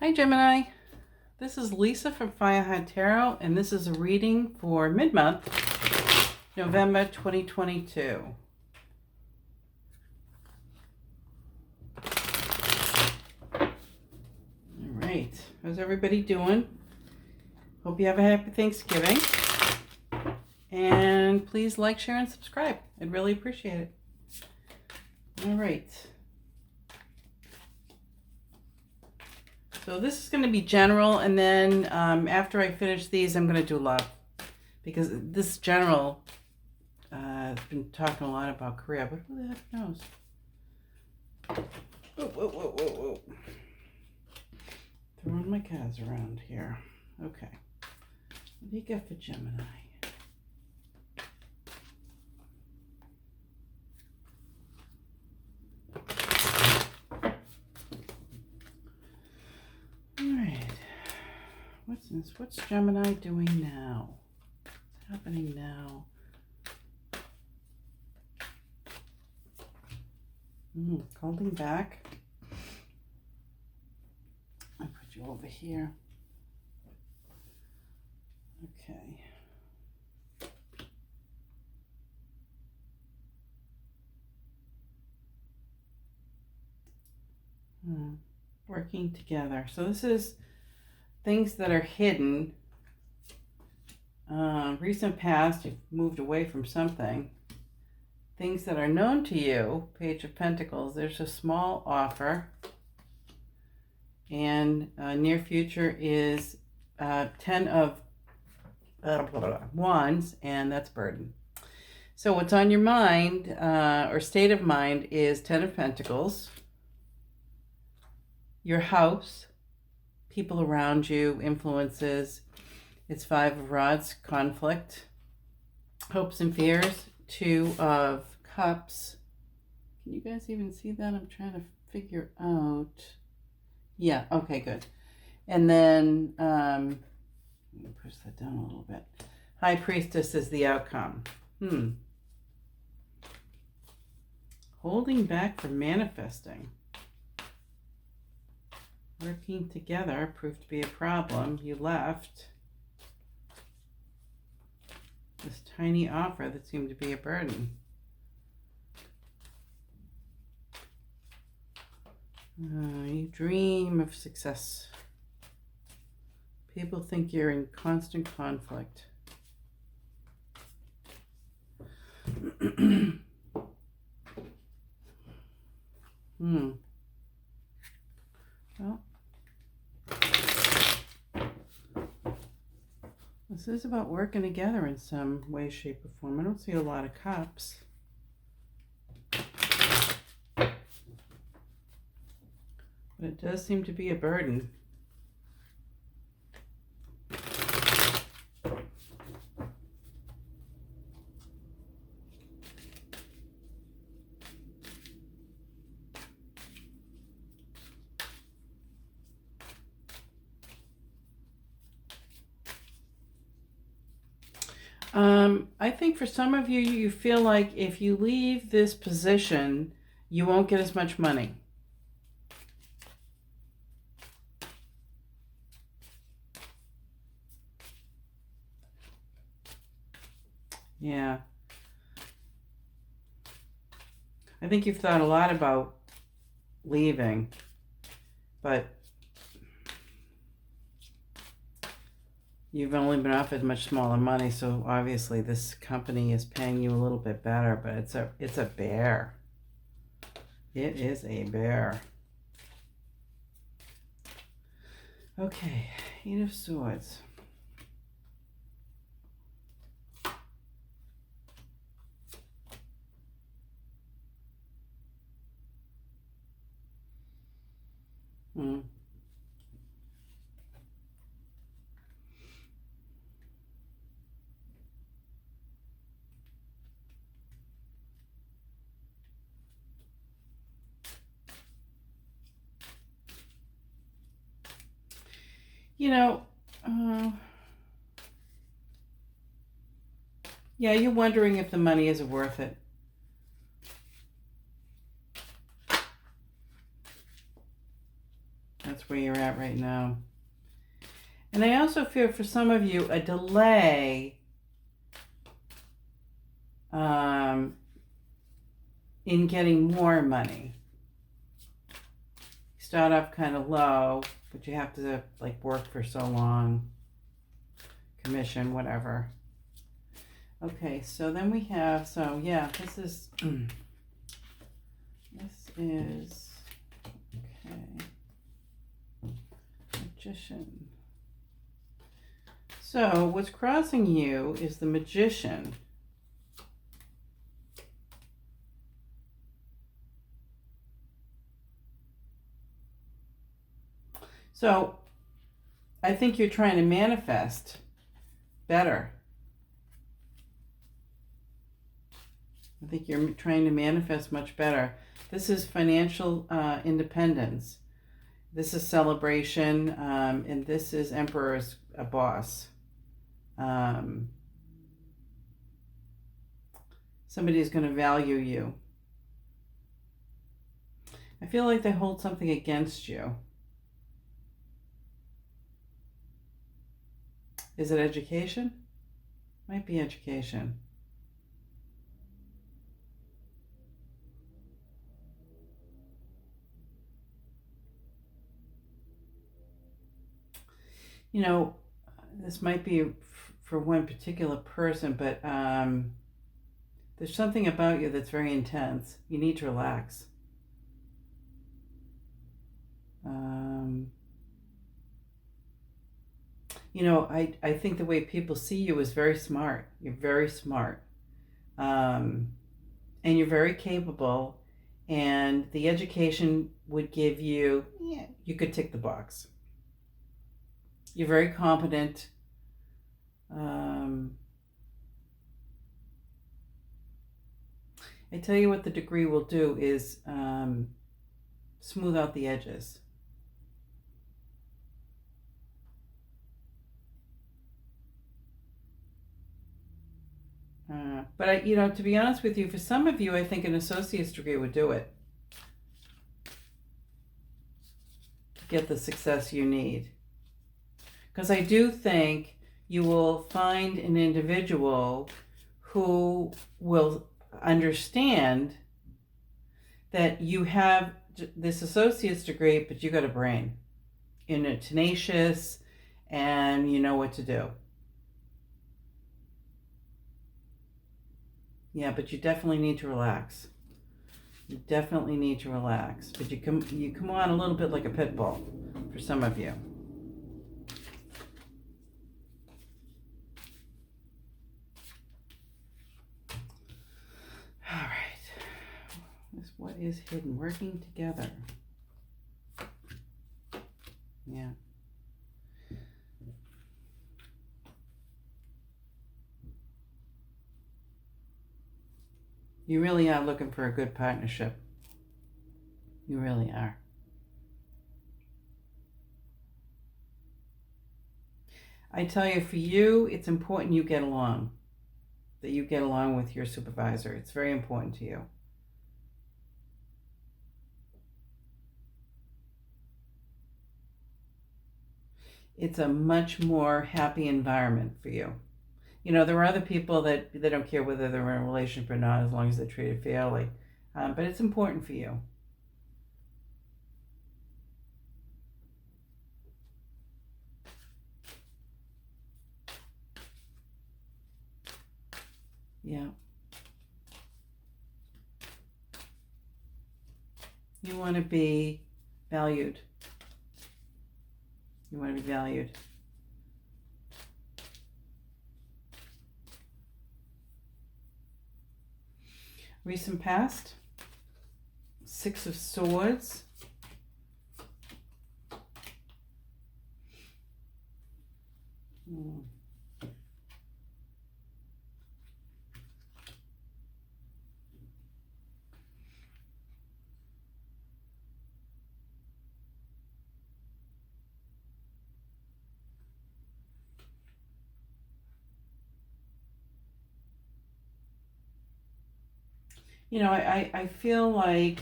Hi Gemini, this is Lisa from Fireheart Tarot, and this is a reading for mid-month, November 2022. Alright, how's everybody doing? Hope you have a happy Thanksgiving. And please like, share, and subscribe. I'd really appreciate it. Alright. So this is going to be general, and then after I finish these, I'm going to do love. Because this general, I've been talking a lot about career, but who the heck knows? Whoa, whoa, whoa, whoa, whoa. Throwing my cards around here. Okay. What do you got for Gemini? What's Gemini doing now? What's happening now? Holding back. I put you over here. Okay. Working together. So this is things that are hidden. Recent past, you've moved away from something. Things that are known to you, Page of Pentacles, there's a small offer. And near future is 10 of Wands, and that's burden. So what's on your mind, or state of mind, is 10 of Pentacles, your house, people around you, influences. It's 5 of Rods, conflict, hopes and fears, 2 of Cups. Can you guys even see that? I'm trying to figure out. Yeah, okay, good. And then, let me push that down a little bit. High Priestess is the outcome. Holding back from manifesting. Working together proved to be a problem. You left. This tiny offer that seemed to be a burden. You dream of success. People think you're in constant conflict. Well, this is about working together in some way, shape, or form. I don't see a lot of cups. But it does seem to be a burden. I think for some of you, you feel like if you leave this position, you won't get as much money. Yeah. I think you've thought a lot about leaving, but you've only been offered much smaller money, so obviously this company is paying you a little bit better, but it's a bear. It is a bear. Okay, 8 of Swords. You know, yeah, you're wondering if the money is worth it. That's where you're at right now. And I also feel for some of you a delay in getting more money. You start off kind of low, but you have to like work for so long. Commission, whatever. Okay, so then we have, so yeah, this is, okay. Magician. So what's crossing you is the Magician. So I think you're trying to manifest better. I think you're trying to manifest much better. This is financial independence. This is celebration, and this is Emperor's a boss. Somebody is going to value you. I feel like they hold something against you. Is it education? Might be education. You know, this might be for one particular person, but there's something about you that's very intense. You need to relax. You know, I think the way people see you is very smart. You're very smart. And you're very capable. And the education would give you, yeah, you could tick the box. You're very competent. I tell you what the degree will do is smooth out the edges. But you know, to be honest with you, for some of you, I think an associate's degree would do it. To get the success you need. Because I do think you will find an individual who will understand that you have this associate's degree, but you got a brain. You're tenacious and you know what to do. Yeah, but you definitely need to relax. You definitely need to relax. But you come on a little bit like a pit bull for some of you. All right. What is hidden? Working together. Yeah. You really are looking for a good partnership. You really are. I tell you, for you, it's important you get along. That you get along with your supervisor. It's very important to you. It's a much more happy environment for you. You know, there are other people that they don't care whether they're in a relationship or not as long as they're treated fairly. But it's important for you. Yeah. You want to be valued. You want to be valued. Recent past. 6 of Swords. You know, I feel like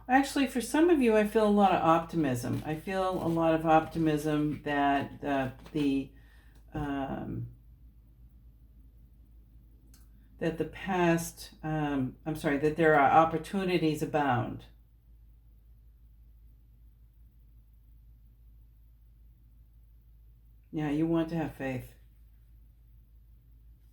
Actually, for some of you, I feel a lot of optimism. I feel a lot of optimism that um, that the past, that there are opportunities abound. Yeah, you want to have faith.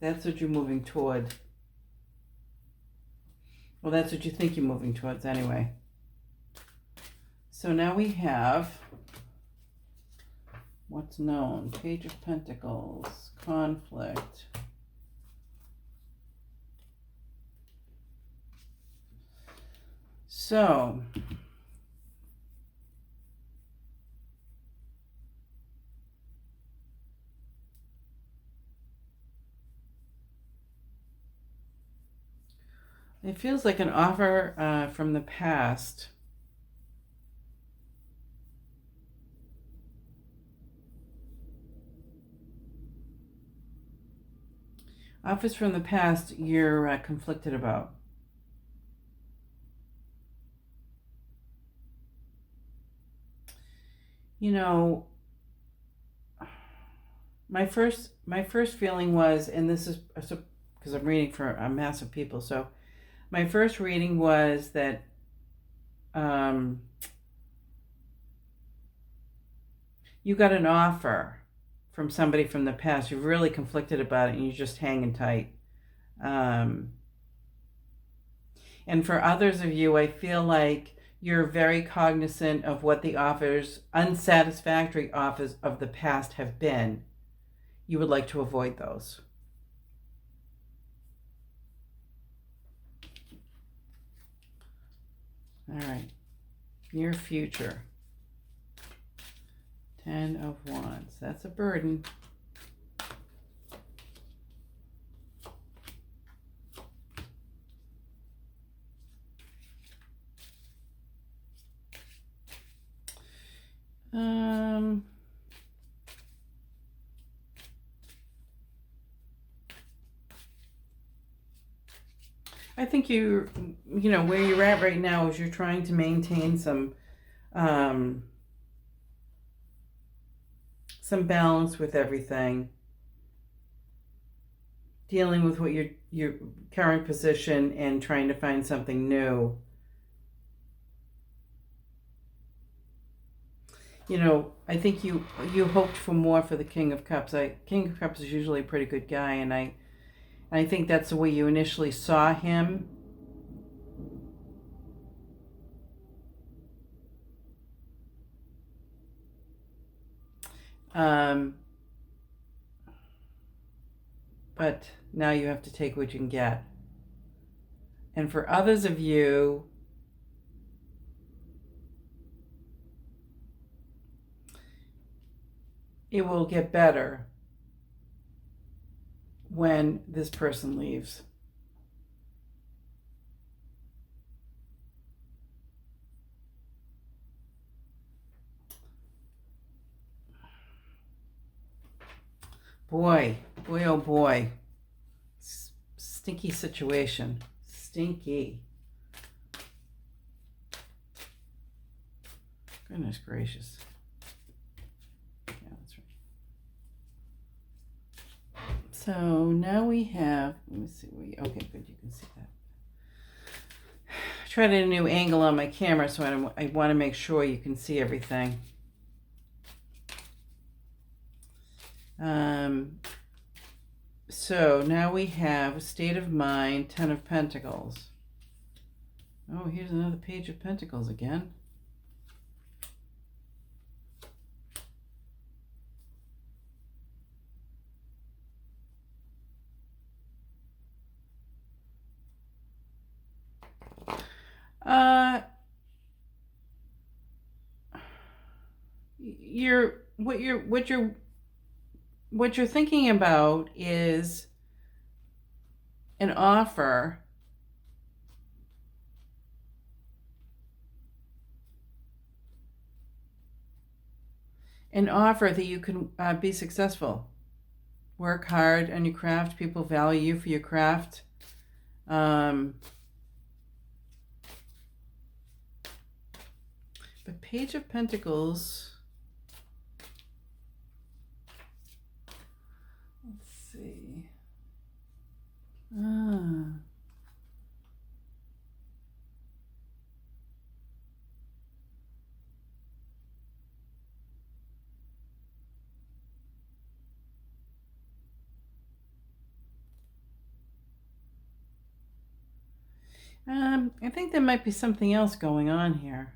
That's what you're moving toward. Well, that's what you think you're moving towards anyway. So now we have what's known. Page of Pentacles, conflict. So, it feels like an offer from the past. Offers from the past you're conflicted about. You know, my first feeling was, and this is because I'm reading for a mass of people, so my first reading was that you got an offer from somebody from the past. You're really conflicted about it, and you're just hanging tight. And for others of you, I feel like you're very cognizant of what the unsatisfactory offers of the past have been. You would like to avoid those. All right. Near future. 10 of Wands. That's a burden. I think you know, where you're at right now is you're trying to maintain some balance with everything. Dealing with what your current position and trying to find something new. You know, I think you hoped for more for the King of Cups. King of Cups is usually a pretty good guy, and I think that's the way you initially saw him. But now you have to take what you can get. And for others of you, it will get better when this person leaves. Boy, oh boy. Stinky situation. Stinky. Goodness gracious. Yeah, that's right. So now we have, let me see, okay, good, you can see that. I tried a new angle on my camera, so I want to make sure you can see everything. So now we have a state of mind, 10 of Pentacles. Oh, here's another page of Pentacles again. What you're thinking about is an offer that you can be successful. Work hard on your craft. People value you for your craft. The Page of Pentacles. Let's see. I think there might be something else going on here.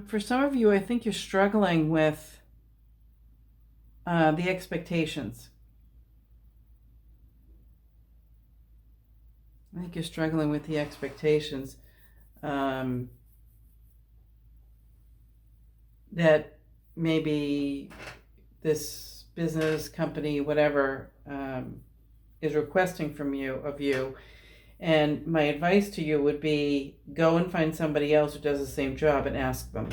For some of you, I think you're struggling with the expectations. I think you're struggling with the expectations that maybe this business, company, whatever, is requesting from you, of you. And my advice to you would be go and find somebody else who does the same job and ask them.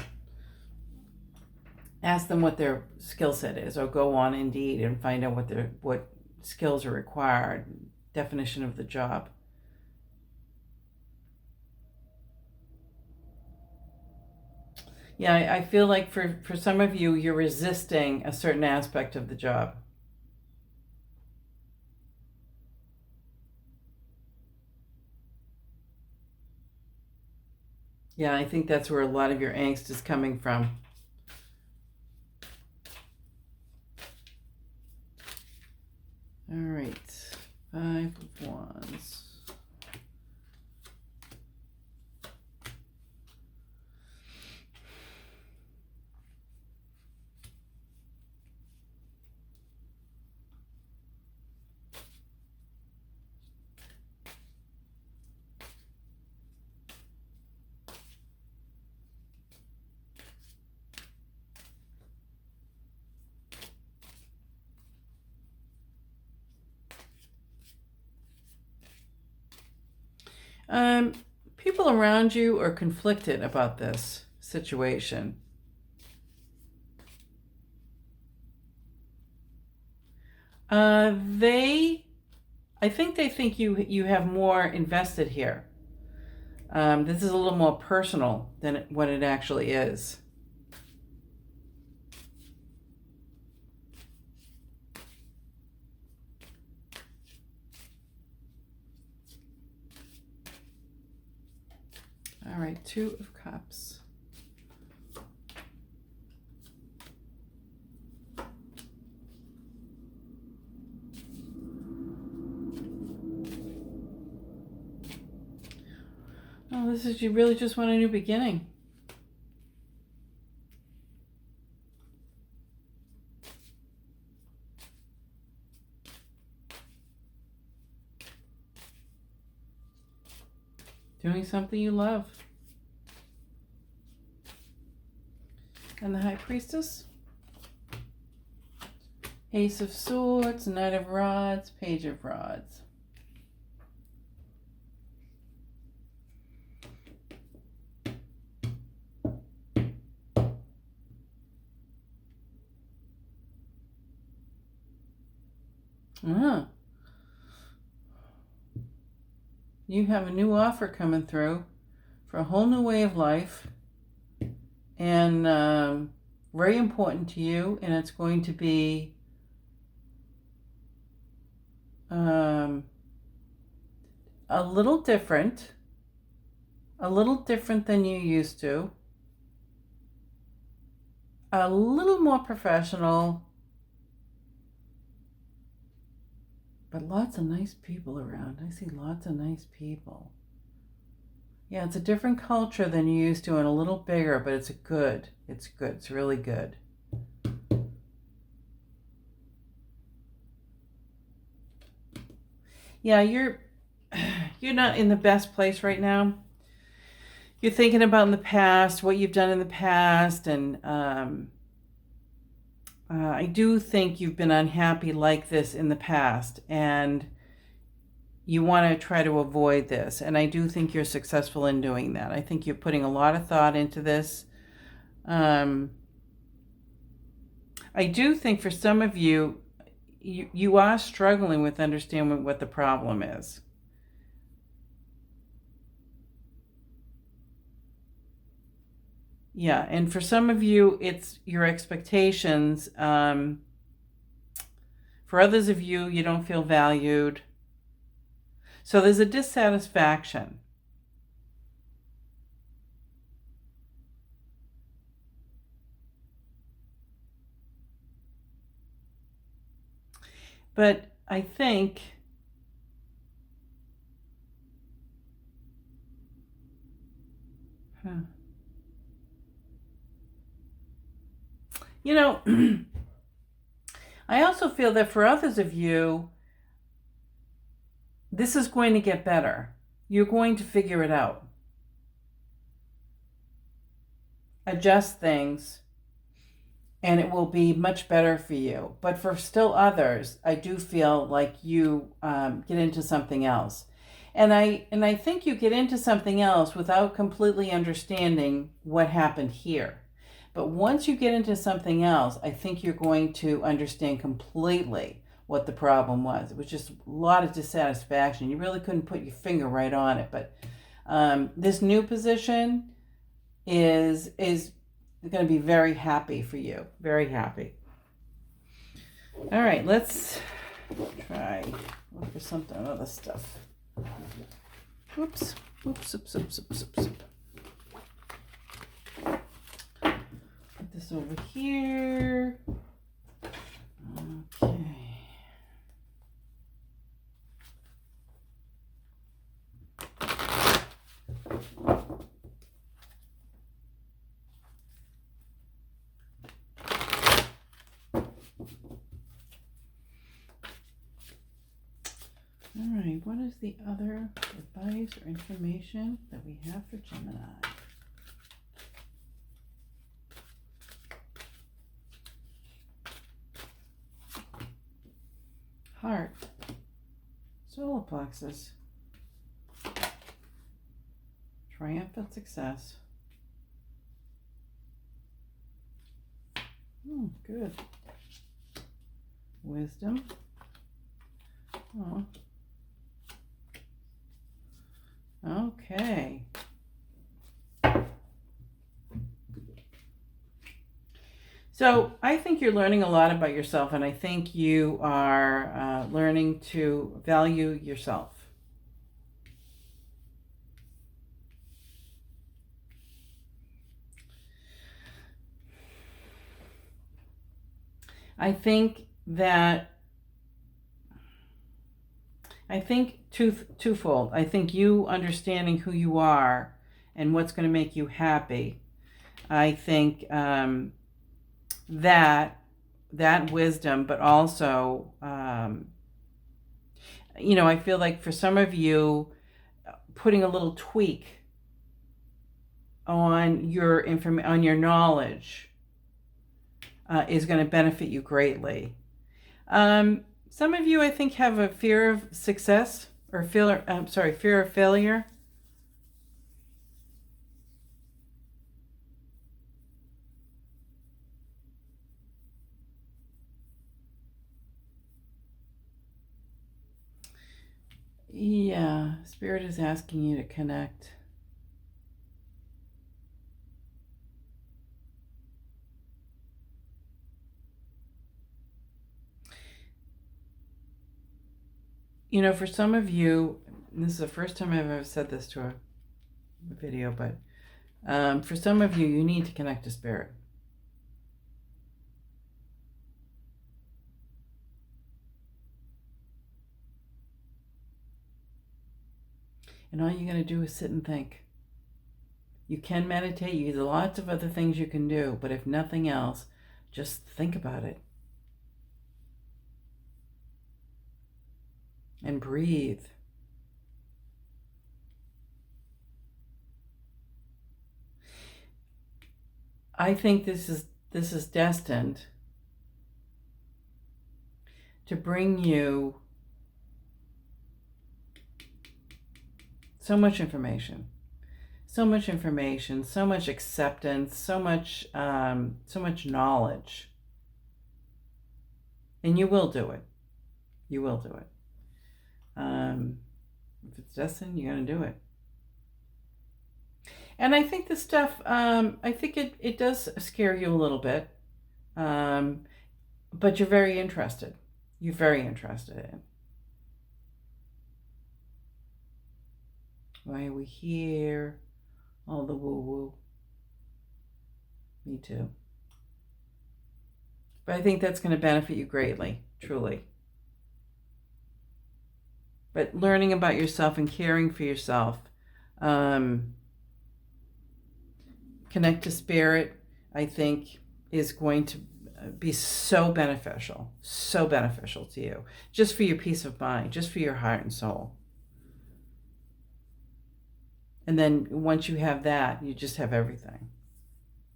Ask them what their skill set is, or go on Indeed and find out what skills are required, definition of the job. Yeah, I feel like for some of you, you're resisting a certain aspect of the job. Yeah, I think that's where a lot of your angst is coming from. All right, 5 of Wands. People around you are conflicted about this situation. I think they think you have more invested here. This is a little more personal than what it actually is. All right, 2 of Cups. Oh, this is, you really just want a new beginning. Doing something you love. And the High Priestess. Ace of Swords, Knight of Rods, Page of Rods. You have a new offer coming through for a whole new way of life, and very important to you, and it's going to be a little different than you used to, a little more professional, but lots of nice people around. I see lots of nice people. Yeah, it's a different culture than you used to and a little bigger, but it's good. It's good. It's really good. Yeah, you're not in the best place right now. You're thinking about in the past, what you've done in the past, and I do think you've been unhappy like this in the past, and you want to try to avoid this. And I do think you're successful in doing that. I think you're putting a lot of thought into this. I do think for some of you, you are struggling with understanding what the problem is. Yeah, and for some of you, it's your expectations. For others of you, you don't feel valued. So there's a dissatisfaction. But I think you know, I also feel that for others of you, this is going to get better. You're going to figure it out. Adjust things, and it will be much better for you. But for still others, I do feel like you get into something else. And I think you get into something else without completely understanding what happened here. But once you get into something else, I think you're going to understand completely what the problem was. It was just a lot of dissatisfaction. You really couldn't put your finger right on it. But this new position is going to be very happy for you. Very happy. All right, let's try look for something other stuff. Oops. Oops. Put this over here. Okay. All right, what is the other advice or information that we have for Gemini? Heart, solar plexus, triumphant success. Good. Wisdom. Oh. Okay. So I think you're learning a lot about yourself, and I think you are learning to value yourself. I think twofold. I think you understanding who you are and what's going to make you happy. I think that wisdom, but also, I feel like for some of you, putting a little tweak on your on your knowledge is going to benefit you greatly. Some of you, I think, have a fear of success or fear of failure. Yeah, Spirit is asking you to connect. For some of you, and this is the first time I've ever said this to a video, but for some of you, you need to connect to Spirit. And all you got to do is sit and think. You can meditate. There's lots of other things you can do, but if nothing else, just think about it. And breathe. I think this is destined to bring you so much information, so much acceptance, so much knowledge. And you will do it. You will do it. If it's destined, you're going to do it. And I think this stuff, I think it does scare you a little bit. But you're very interested. You're very interested in it. Why are we here? All the woo-woo. Me too. But I think that's going to benefit you greatly, truly. But learning about yourself and caring for yourself, connect to spirit, I think is going to be so beneficial to you, just for your peace of mind, just for your heart and soul. And then once you have that, you just have everything.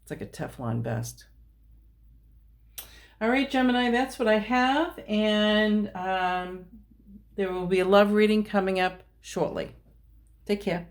It's like a Teflon vest. All right, Gemini, that's what I have. And there will be a love reading coming up shortly. Take care.